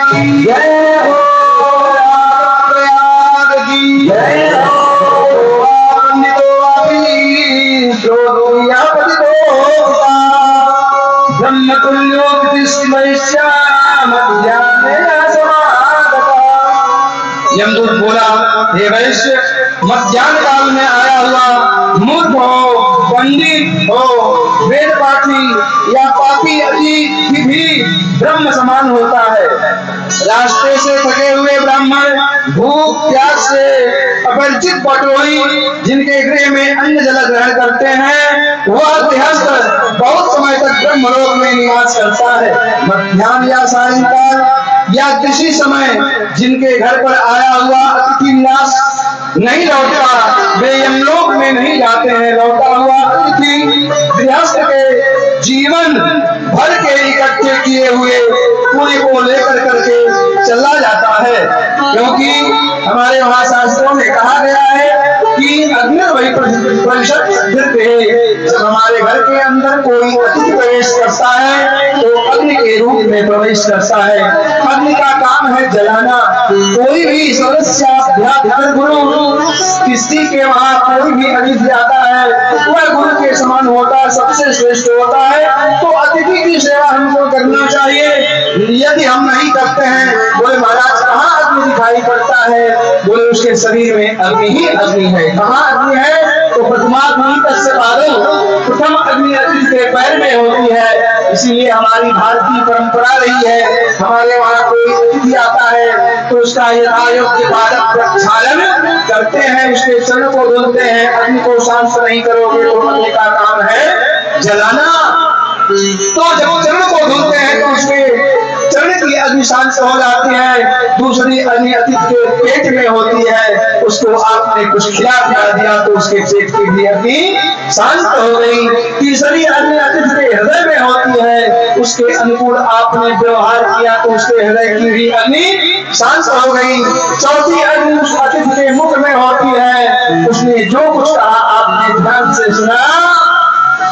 जय हो प्रयाग की जय हो। ब्रह्म तुल्यो यमदूत बोला, हे वैश्य, मध्याह्न काल में आया हुआ मूर्ख हो, पंडित हो, वेद पाठी या पापी अति भी ब्रह्म समान होता है। रास्ते से थके हुए ब्राह्मण भूख प्यास से अपरिचित बटोही जिनके गृह में अन्न जल ग्रहण करते हैं, वह गृहस्थ बहुत समय तक ब्रह्मलोक में निवास करता है। मध्याह्न या सायंकाल या किसी समय जिनके घर पर आया हुआ अतिथि निराश नहीं लौटता, वे यमलोक में नहीं जाते हैं। लौटा हुआ अतिथि गृहस्थ के जीवन भर के इकट्ठे किए हुए पूरी को लेकर करके चला जाता है, क्योंकि हमारे वहां शास्त्रों में कहा गया है कि अग्नि वही परिषद जब हमारे घर के अंदर कोई अतिथि प्रवेश करता है तो अग्नि के रूप में प्रवेश करता है। अग्नि का काम है जलाना। कोई भी सदस्य गुरु किसी के वहां कोई भी अतिथि आता है वह गुरु के समान होता है, सबसे श्रेष्ठ होता है। तो अतिथि की सेवा हमको करना चाहिए। यदि हम नहीं करते हैं, बोले महाराज कहाँ अग्नि दिखाई पड़ता है? बोले उसके शरीर में अग्नि ही अग्नि है। कहाँ अग्नि है? तो प्रथम अग्नि अतिथि के पैर में होती है। इसीलिए हमारी भारतीय परंपरा रही है, हमारे वहाँ कोई अतिथि आता है तो उसका यथायोग्य पादप प्रक्षालन करते हैं, उसके चरण को धुलते हैं। अग्नि को शांत नहीं करोगे तो अग्नि का काम है जलाना। तो जब चरण को धुलते हैं तो उसके चरण की अग्नि शांत हो जाती है। दूसरी अग्नि अतिथि के पेट में होती है, उसको आपने कुछ खिला पिला दिया तो उसके पेट की भी अग्नि शांत हो गई। तीसरी अग्नि अतिथि के हृदय में होती है, उसके अनुकूल आपने व्यवहार किया तो उसके हृदय की भी अग्नि शांत हो गई। चौथी अग्नि उस अतिथि के मुख में होती है, उसने जो कुछ कहा आपने ध्यान से सुना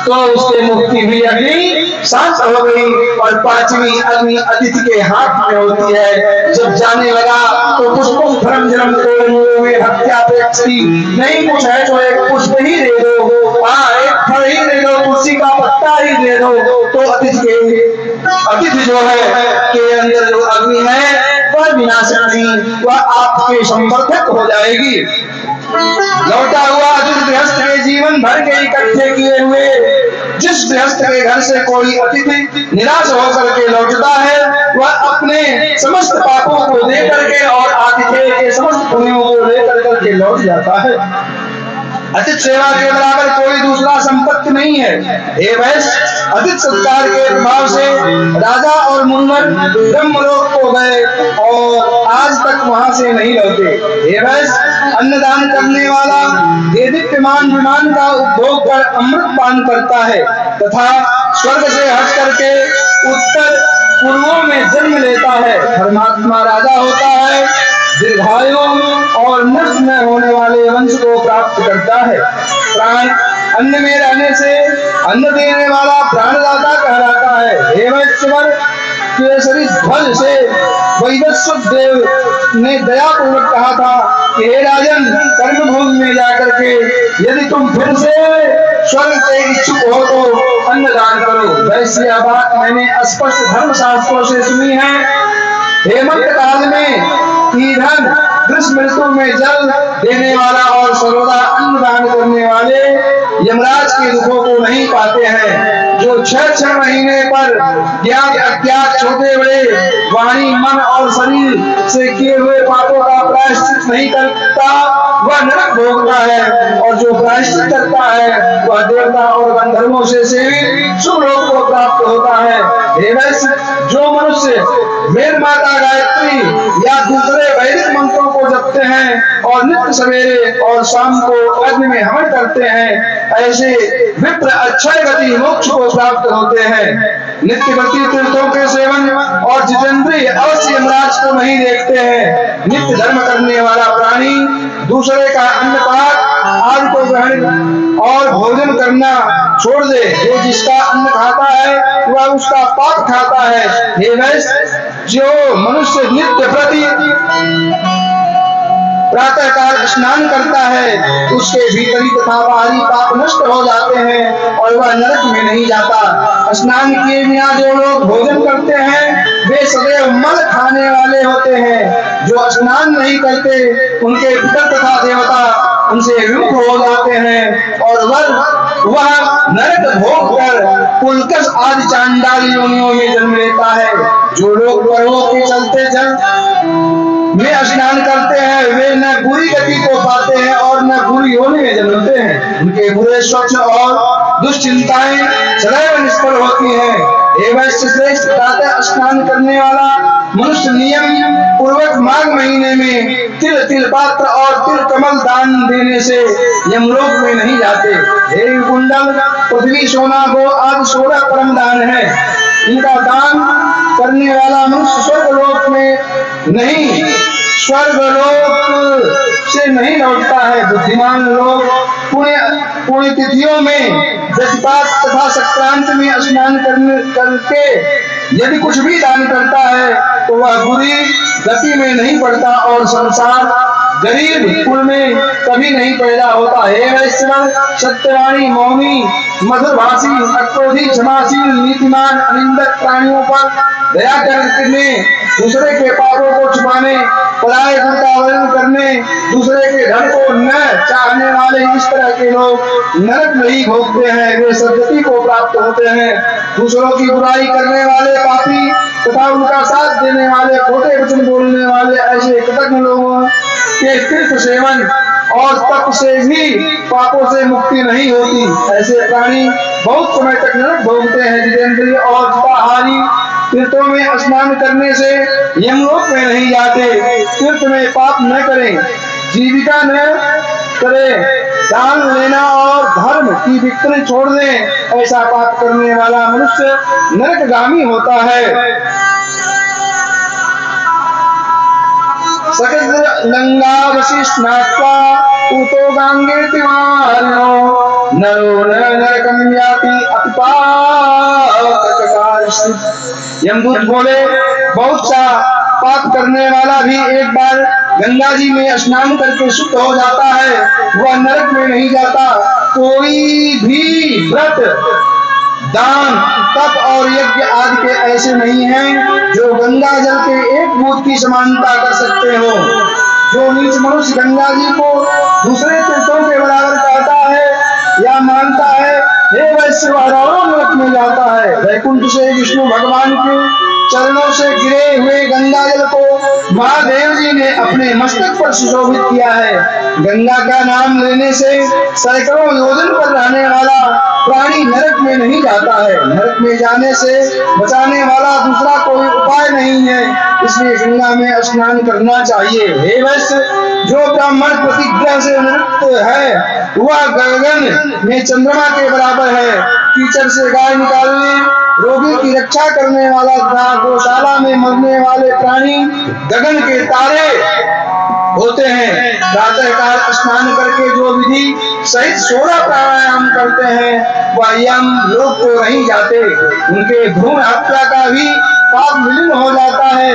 तो उसके मुख की भी अग्नि शांत हो गई। और पांचवी अग्नि अतिथि के हाथ में होती है। जब जाने लगा तो पुष्पों धर्म जन्म भक्त्यापेक्षी नहीं कुछ है तो एक पुष्प ही दे दो, एक फल ही दे दो, तुलसी का पत्ता ही दे दो। तो अतिथि जो है के अंदर जो अग्नि है वह विनाशकारी, वह आपके संवर्धक हो जाएगी। लौटा हुआ अतिथि गृहस्थ के जीवन भर के इकट्ठे किए हुए, जिस गृहस्थ के घर से कोई अतिथि निराश होकर के लौटता है वह अपने समस्त पापों को दे करके और आतिथ्य के समस्त पुण्यों को लेकर करके लौट जाता है। अतिथि सेवा के बराबर कोई दूसरा संपत्ति नहीं है। हे वैश्य, अतिथि सत्कार के प्रभाव से राजा और मुनिवर ब्रह्मलोक को गए और आज तक वहां से नहीं लौटे। हे वैश्य, अन्नदान करने वाला देदीप्यमान विमान का उपभोग कर अमृत पान करता है तथा स्वर्ग से हट करके उत्तर पूर्वों में जन्म लेता है। धर्मात्मा राजा होता है, दीर्घायु और नष्ट न होने वाले वंश को प्राप्त करता है। प्राण अन्न में रहने से अन्न देने वाला प्राणदाता कहलाता है। हे वैश्वर, केसरी ध्वज से वैवस्वत देव ने दयापूर्वक कहा था कि हे राजन, कर्मभूमि में जाकर के यदि तुम फिर से स्वर्ग के इच्छुक हो तो अन्नदान करो। वैसे यह बात मैंने स्पष्ट धर्म शास्त्रों से सुनी है। हेमंत काल में ईंधन, ग्रीष्म ऋतु में जल देने वाला और सर्वदा अन्नदान करने वाले यमराज के दुखों को नहीं पाते हैं। जो 6 महीने पर ज्ञात अज्ञात छोटे बड़े वाणी मन और शरीर से किए हुए पापों का प्रायश्चित नहीं करता वह नरक भोगता है, और जो प्रायश्चित करता है वह देवता और गंधर्वों से सेवित शुभ लोक को प्राप्त होता है। हे वैश्य, जो मनुष्य वेद माता गायत्री या दूसरे वैदिक मंत्रों को जपते हैं और नित्य सवेरे और शाम को अग्नि में हवन करते हैं, ऐसे विप्र अक्षय गति मोक्ष को प्राप्त होते हैं। नित्य व्रती तीर्थों के सेवन और जितेंद्रिय अवश्य यमराज को नहीं देखते हैं। नित्य धर्म करने वाला प्राणी दूसरे का अन्नपात आदि को ग्रहण और भोजन करना छोड़ दे। जो जिसका अन्न खाता है वह उसका पाप खाता है। हे वैश्य, जो मनुष्य नित्य प्रति प्रातः काल स्नान करता है उसके भीतरी तथा बाहरी पाप नष्ट हो जाते हैं और वह नरक में नहीं जाता। स्नान किए बिना जो लोग भोजन करते हैं वे सदैव मल खाने वाले होते हैं। जो स्नान नहीं करते उनके पितर तथा देवता उनसे विमुख हो जाते हैं और वह नरक भोग कर पुलकस आदि चांडाल योनियों में जन्म लेता है। जो लोग पर्वों के चलते जल में स्नान करते हैं वे न बुरी गति को पाते हैं और न बुरी योनि में जन्मते हैं। उनके बुरे स्वच्छ और दुश्चिंताएं सदैव निष्फल होती हैं। हे वैश्य श्रेष्ठ, प्रातः स्नान करने वाला मनुष्य नियम पूर्वक माघ महीने में तिल तिल पात्र और तिल कमल दान देने से यमलोक में नहीं जाते। हे कुंडल, पृथ्वी, सोना, गो आदि 16 परम दान है। इनका दान करने वाला मनुष्य स्वर्गलोक में नहीं, स्वर्गलोक से नहीं लौटता है। बुद्धिमान लोग पुण्य तिथियों में जसपात तथा संक्रांत में स्नान करके यदि कुछ भी दान करता है तो वह बुरी गति में नहीं पड़ता और संसार गरीब कुल में कभी नहीं पैदा होता। हे वैष्णव, सत्यवाणी, मौनी, मधुरभाषी, अक्रोधी, क्षमाशील, नीतिमान, अनिंदक प्राणियों पर दया करने, दूसरे के पापों को छुपाने, पराये धन का वर्णन करने, दूसरे के धन को न चाहने वाले इस तरह के लोग नरक नहीं भोगते हैं, वे सद्गति को प्राप्त होते हैं। दूसरों की बुराई करने वाले पापी तथा उनका साथ देने वाले, खोटे वचन बोलने वाले ऐसे कृतज्ञ लोगों के तीर्थ सेवन और तप से भी पापों से मुक्ति नहीं होती। ऐसे प्राणी बहुत समय तक नरक भोगते हैं। जितेंद्रिय और चिताहारी तीर्थों में स्नान करने से यमलोक में नहीं जाते। तीर्थ में पाप न करें, जीविका न करें, दान लेना और धर्म की बिक्री छोड़ दें, ऐसा पाप करने वाला मनुष्य नरकगामी होता है। सकलंगावशी स्नात्वा उतो गांगे तिवारिणो नरो नरकं याति अतिपापकारश्चित्। यमदूत बोले, बहुत सा पाप करने वाला भी एक बार गंगा जी में स्नान करके शुद्ध हो जाता है, वह नरक में नहीं जाता। कोई भी व्रत, दान, तप और यज्ञ आदि के ऐसे नहीं हैं जो गंगा जल के एक बूंद की समानता कर सकते हो। जो नीच मनुष्य गंगा जी को दूसरे तीर्थों के बराबर कहता है या मानता है, हे वैश्य, वह नरक में जाता है। वैकुंठ से विष्णु भगवान के चरणों से गिरे हुए गंगा जल को महादेव जी ने अपने मस्तक पर सुशोभित किया है। गंगा का नाम लेने से सैकड़ों योजन पर रहने वाला प्राणी नरक में नहीं जाता है। नरक में जाने से बचाने वाला दूसरा कोई उपाय नहीं है, इसलिए गंगा में स्नान करना चाहिए। हे वैश्य, जो ब्राह्मण प्रतिज्ञा से निवृत्त है वह गगन में चंद्रमा के बराबर है। कीचड़ से गाय निकालने, रोगी की रक्षा करने वाला तथा गौशाला में मरने वाले प्राणी गगन के तारे होते हैं। प्रातः काल स्नान करके जो विधि सहित 16 प्राणायाम करते हैं वह यम लोक को नहीं जाते। उनके भ्रूण हत्या का भी पाप विलीन हो जाता है।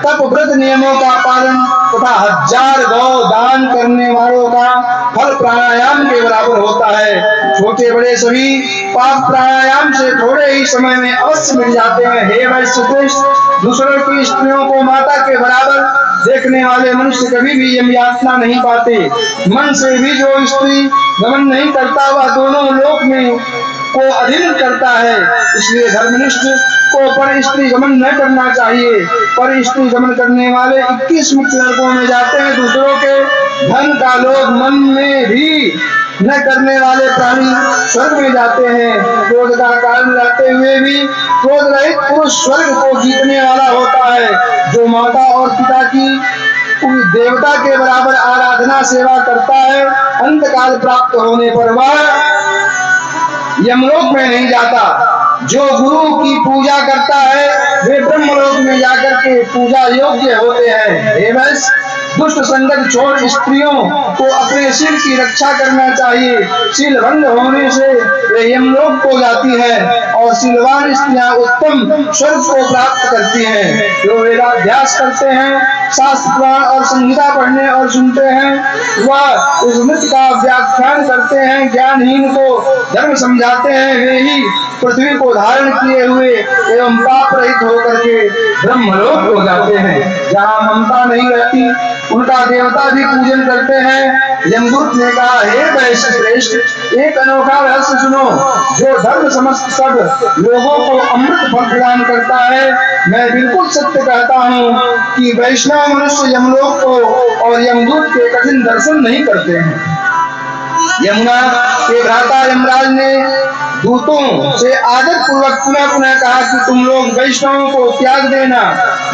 तप व्रत नियमों का पालन तथा 1000 गौ दान करने वालों का फल प्राणायाम के बराबर होता है। छोटे बड़े सभी पाप प्राणायाम से थोड़े ही समय में अवश्य मिट जाते हैं। हे वैश्य श्रेष्ठ, दूसरों की स्त्रियों को माता के बराबर देखने वाले मनुष्य कभी भी यम यातना नहीं पाते। मन से भी जो स्त्री गमन नहीं करता वह दोनों लोक में को अधीन करता है। इसलिए धर्मनिष्ठ को पर स्त्री गमन न करना चाहिए। पर स्त्री गमन करने वाले 21 मुक्त नरकों में जाते हैं। दूसरों के धन का लोभ मन में भी न करने वाले प्राणी स्वर्ग में जाते हैं। क्रोध का कारण रहते हुए भी क्रोध रहित पुरुष स्वर्ग को जीतने वाला होता है। जो माता और पिता की देवता के बराबर आराधना सेवा करता है, अंत काल प्राप्त होने पर वह यमलोक में नहीं जाता। जो गुरु की पूजा करता है वे ब्रह्मलोक में जाकर के पूजा योग्य होते हैं। हे वैश्य, दुष्ट संगत छोड़ स्त्रियों को अपने शील की रक्षा करना चाहिए। शील भंग होने से वे यमलोक को जाती है और शीलवान स्त्रियां उत्तम स्वर्ग को प्राप्त करती हैं। जो वेदाभ्यास करते हैं, शास्त्र पुराण और संहिता पढ़ने और सुनते हैं, वह उस मृत का व्याख्यान करते हैं, ज्ञानहीन को धर्म समझाते हैं, वे ही पृथ्वी को धारण किए हुए एवं पाप रहित होकर के ब्रह्मलोक को जाते हैं। जहाँ ममता नहीं रहती उनका देवता भी पूजन करते हैं। यमदूत ने कहा, हे वैश्य श्रेष्ठ, एक अनोखा रहस्य सुनो। जो धर्म समस्त सब लोगों को अमृत फल प्रदान करता है, मैं बिल्कुल सत्य कहता हूँ कि वैष्णव मनुष्य यमलोक को और यमदूत के कठिन दर्शन नहीं करते हैं। यमुना के भ्राता यमराज ने दूतों से आदत पूर्वक पुनः पुनः कहा कि तुम लोग वैष्णवों को त्याग देना,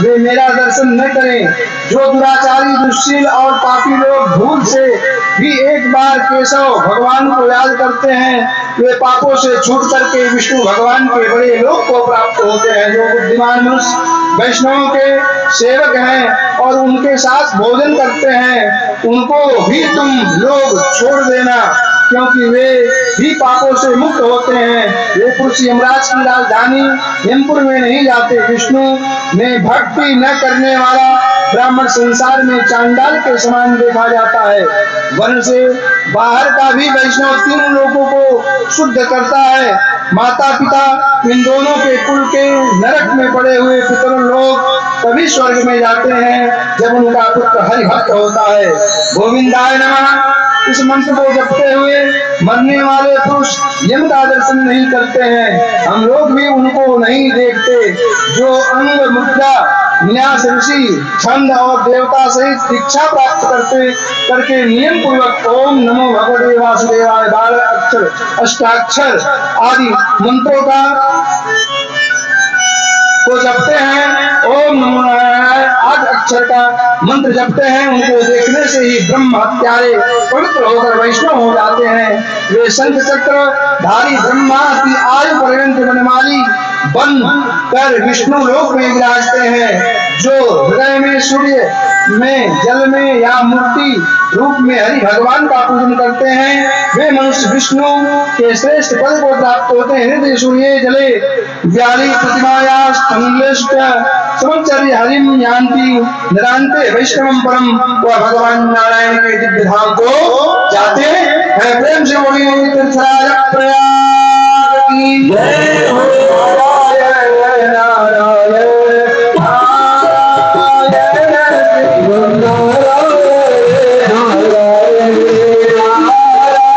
वे मेरा दर्शन न करें। जो दुराचारी, दुष्शील और पापी लोग भूल से भी एक बार केशव भगवान को याद करते हैं, वे पापों से छूट करके विष्णु भगवान के बड़े लोक को प्राप्त होते हैं। जो बुद्धिमान मनुष्य वैष्णवों के सेवक हैं और उनके साथ भोजन करते हैं, उनको भी तुम लोग छोड़ देना, क्योंकि वे भी पापों से मुक्त होते हैं। वे पुरुष यमराज की राजधानी यमपुर में नहीं जाते। विष्णु में भक्ति न करने वाला ब्राह्मण संसार में चांडाल के समान देखा जाता है। वन से बाहर का भी वैष्णव तीन लोगों को शुद्ध करता है। माता पिता इन दोनों के कुल के नरक में पड़े हुए पितर लोग तभी स्वर्ग में जाते हैं जब उनका पुत्र हरिभक्त होता है। गोविंदाय नमः। इस मंत्र को जपते हुए मरने वाले पुरुष यम का दर्शन नहीं करते हैं। हम लोग भी उनको नहीं देखते। जो अंग मुद्रा न्यास ऋषि छंद और देवता सहित दीक्षा प्राप्त करके नियम पूर्वक ओम नमो भगवते वासुदेवाय 12 अक्षर अष्टाक्षर आदि मंत्रों को जपते हैं, ओम नमो नारायण 8 अक्षर का मंत्र जपते हैं, उनको देखने से ही ब्रह्म हत्यारे पवित्र होकर वैष्णव हो जाते हैं। वे शंख चक्र धारी ब्रह्मा की आयु पर्यंत बनमाली बन कर विष्णु लोक में विराजते हैं। जो हृदय में, सूर्य में, जल में या मूर्ति रूप में हरि भगवान का पूजन करते हैं, वे मनुष्य विष्णु के श्रेष्ठ पद को प्राप्त होते हैं। हृदय सूर्य जले व्याली प्रतिमाया संवत्सर्य हरिम यान्ति निरांते वैष्णवम परम। वह भगवान नारायण के दिव्य धाम को जाते हैं। प्रेम से बोलिए तीर्थराज प्रयाग।